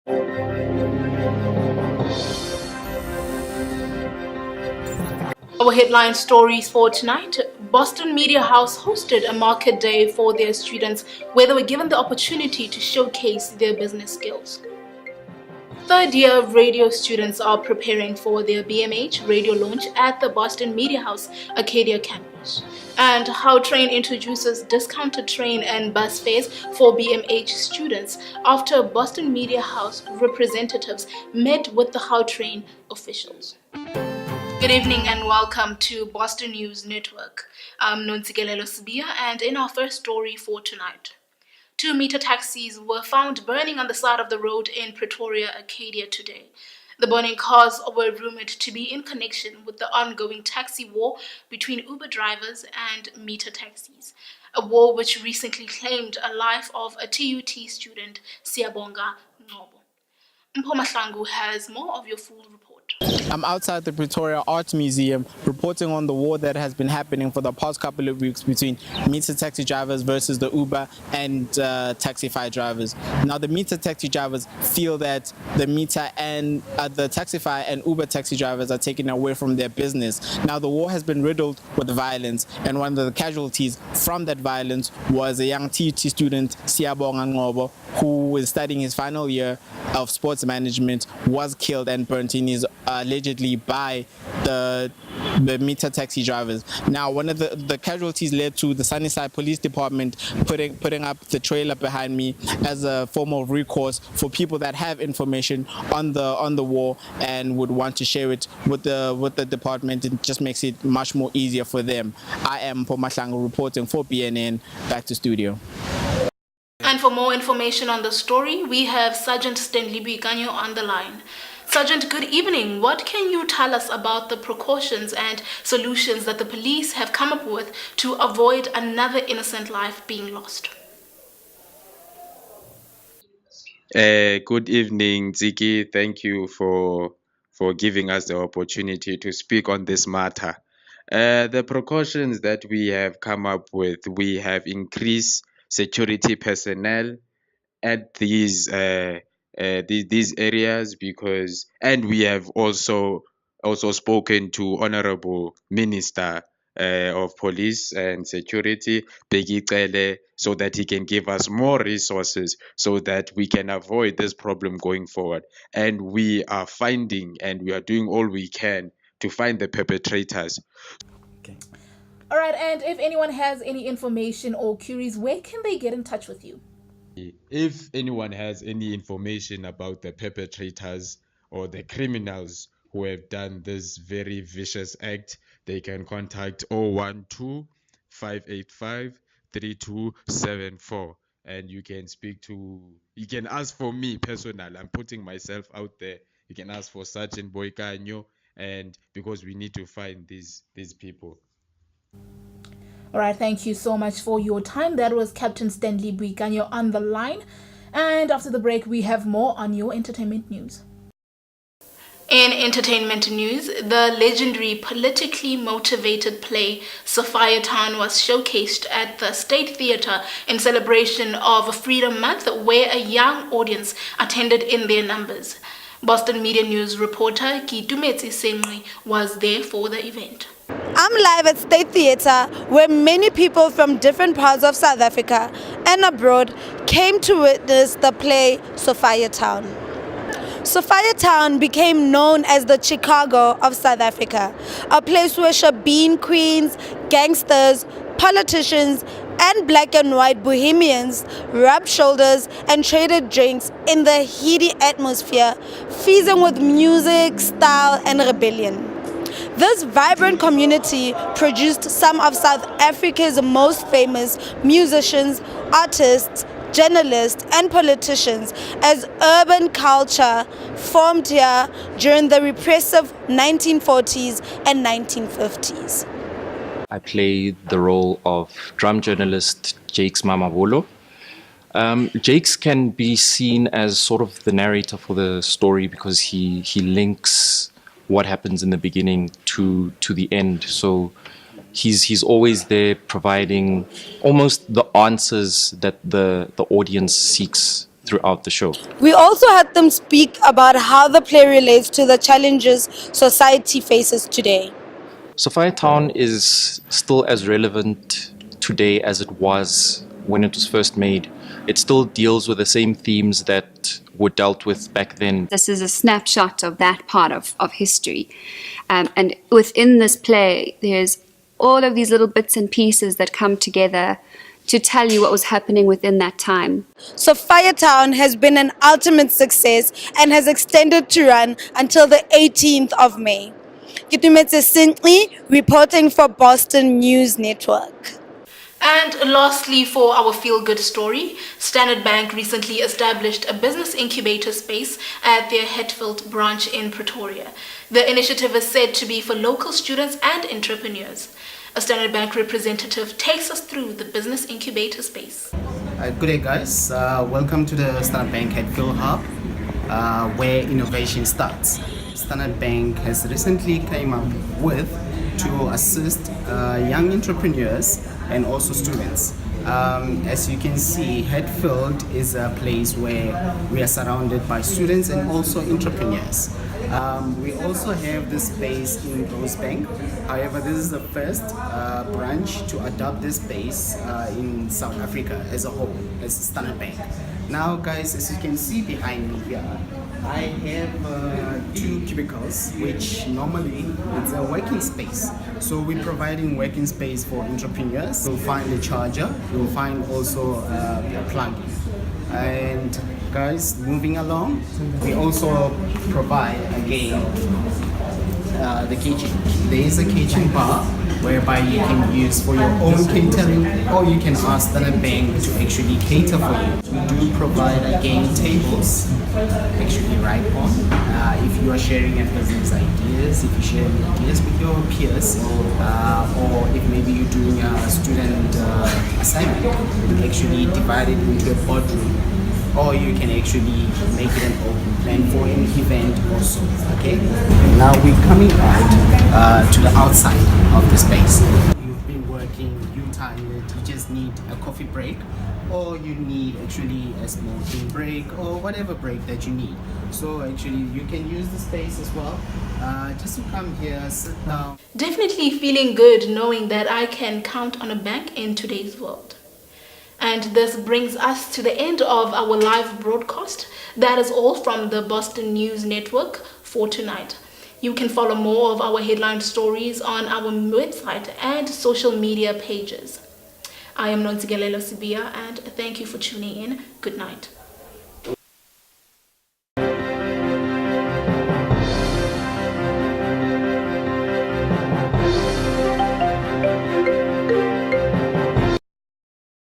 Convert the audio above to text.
Our headline stories for tonight. Boston Media House hosted a market day for their students where they were given the opportunity to showcase their business skills. Third-year radio students are preparing for their BMH radio launch at the Boston Media House Arcadia campus. And how Train introduces discounted train and bus fares for BMH students after Boston Media House representatives met with the How Train officials. Good evening and welcome to Boston News Network. I'm Nontsikelelo Sibia, and in our first story for tonight, 2 meter taxis were found burning on the side of the road in Pretoria, Arcadia today. The burning cars were rumored to be in connection with the ongoing taxi war between Uber drivers and meter taxis, a war which recently claimed a life of a TUT student, Siyabonga Ngobo. Mpho has more of your full report. I'm outside the Pretoria Art Museum reporting on the war that has been happening for the past couple of weeks between meter taxi drivers versus the Uber and Taxify drivers. Now, the meter taxi drivers feel that the meter and the Taxify and Uber taxi drivers are taken away from their business. Now, the war has been riddled with violence, and one of the casualties from that violence was a young TUT student, Siyabonga Ngobo, who is studying his final year of sports management, was killed and burnt in his allegedly by the meter taxi drivers. Now, one of the casualties led to the Sunnyside Police Department putting up the trailer behind me as a form of recourse for people that have information on the war and would want to share it with the department. It just makes it much more easier for them. I am Mpho reporting for BNN. Back to studio. And for more information on the story, we have Sergeant Stanley Buikanyo on the line. Sergeant, good evening. What can you tell us about the precautions and solutions that the police have come up with to avoid another innocent life being lost? Good evening, Ziki. Thank you for giving us the opportunity to speak on this matter. The precautions that we have come up with, we have increased security personnel at these areas and we have also spoken to Honorable Minister of Police and Security, Bheki Cele, so that he can give us more resources so that we can avoid this problem going forward. And we are finding and we are doing all we can to find the perpetrators. Okay. All right, and if anyone has any information or queries, where can they get in touch with you? If anyone has any information about the perpetrators or the criminals who have done this very vicious act, they can contact 012-585-3274. And you can ask for me personally. I'm putting myself out there. You can ask for Sergeant Buikanyo, and because we need to find these people. All right, thank you so much for your time. That was Captain Stanley Buikanyo on the line. And after the break, we have more on your entertainment news. In entertainment news, the legendary politically motivated play Sophia Town was showcased at the State Theatre in celebration of Freedom Month, where a young audience attended in their numbers. Boston Media News reporter Kitumetsi Sengri was there for the event. I'm live at State Theatre, where many people from different parts of South Africa and abroad came to witness the play Sophia Town. Sophia Town became known as the Chicago of South Africa, a place where shebeen queens, gangsters, politicians, and black and white bohemians rubbed shoulders and traded drinks in the heady atmosphere, feasting with music, style, and rebellion. This vibrant community produced some of South Africa's most famous musicians, artists, journalists, and politicians, as urban culture formed here during the repressive 1940s and 1950s. I played the role of drum journalist Jakes Mamabolo. Jakes can be seen as sort of the narrator for the story because he links what happens in the beginning to the end. So he's always there providing almost the answers that the audience seeks throughout the show. We also had them speak about how the play relates to the challenges society faces today. Sophia Town is still as relevant today as it was when it was first made. It still deals with the same themes that were dealt with back then. This is a snapshot of that part of history. And within this play, there's all of these little bits and pieces that come together to tell you what was happening within that time. Sophia Town has been an ultimate success and has extended to run until the 18th of May. Kitumetse Sintley, reporting for Boston News Network. And lastly, for our feel-good story, Standard Bank recently established a business incubator space at their Hatfield branch in Pretoria. The initiative is said to be for local students and entrepreneurs. A Standard Bank representative takes us through the business incubator space. Good day, guys. Welcome to the Standard Bank Hatfield Hub, where innovation starts. Standard Bank has recently came up with to assist young entrepreneurs and also students. As you can see, Hatfield is a place where we are surrounded by students and also entrepreneurs. We also have this space in Rosebank. However, this is the first branch to adopt this space in South Africa as a whole, as Standard Bank. Now, guys, as you can see behind me here, I have 2 cubicles, which normally it's a working space. So we're providing working space for entrepreneurs. You'll find a charger, you'll find also a plug-in. And guys, moving along, we also provide again the kitchen. There is a kitchen bar whereby you can use for your own catering, or you can ask Standard Bank to actually cater for you. We do provide again tables, actually right on. If you are sharing your business ideas, if you're sharing ideas with your peers, or if maybe you're doing a student assignment, you actually divide it into a boardroom, or you can actually make it an open plan for an event also. Okay. Now we're coming out to the outside of the space. You've been working, you're tired, you just need a coffee break, or you need actually a smoking break, or whatever break that you need. So actually you can use the space as well. Just to come here, sit down. Definitely feeling good knowing that I can count on a bank in today's world. And this brings us to the end of our live broadcast. That is all from the Boston News Network for tonight. You can follow more of our headline stories on our website and social media pages. I am Nontsigelelo Sibia, and thank you for tuning in. Good night.